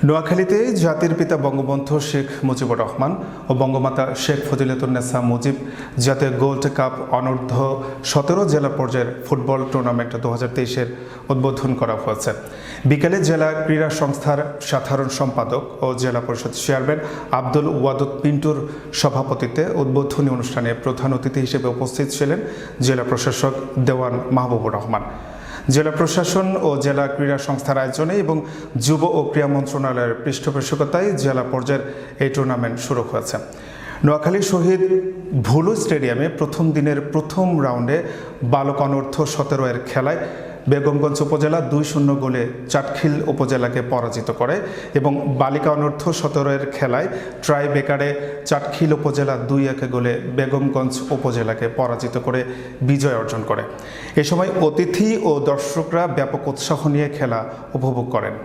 নোয়াখালীতে জাতির পিতা বঙ্গবন্ধু শেখ মুজিবুর রহমান ও বঙ্গমাতা শেখ ফজিলাতুন্নেসা মুজিব জাতীয় গোল্ড কাপ অনূর্ধ্ব 17 জেলা পর্যায়ের ফুটবল টুর্নামেন্ট 2023-এর উদ্বোধন করা হয়েছে। বিকেলে জেলা ক্রীড়া সংস্থার সাধারণ সম্পাদক ও জেলা পরিষদ চেয়ারম্যান আব্দুল ওয়াদুদ পিন্টুর সভাপতিত্বে উদ্বোধনী অনুষ্ঠানে প্রধান অতিথি হিসেবে উপস্থিত ছিলেন জেলা প্রশাসক দেওয়ান মাহবুবুর রহমান। জেলা প্রশাসন ও জেলা ক্রীড়া সংস্থার আয়োজনে এবং যুব ও ক্রীড়া মন্ত্রণালয়ের পৃষ্ঠপোষকতায় জেলা পর্যায়ের এই টুর্নামেন্ট শুরু হয়েছে। নোয়াখালী শহীদ ভুলু স্টেডিয়ামে প্রথম দিনের প্রথম রাউন্ডে বালক অনূর্ধ্ব 17 খেলায় বেগমগঞ্জ উপজেলা 2-0 গোলে চাটখিল উপজেলাকে পরাজিত করে এবং বালিকা অনূর্ধ্ব 17 খেলায় ট্রাই বেকারে চাটখিল উপজেলা 2-1 গোলে বেগমগঞ্জ উপজেলাকে পরাজিত করে বিজয় অর্জন করে। এ সময় অতিথি ও দর্শকরা ব্যাপক উৎসাহ নিয়ে খেলা উপভোগ করেন।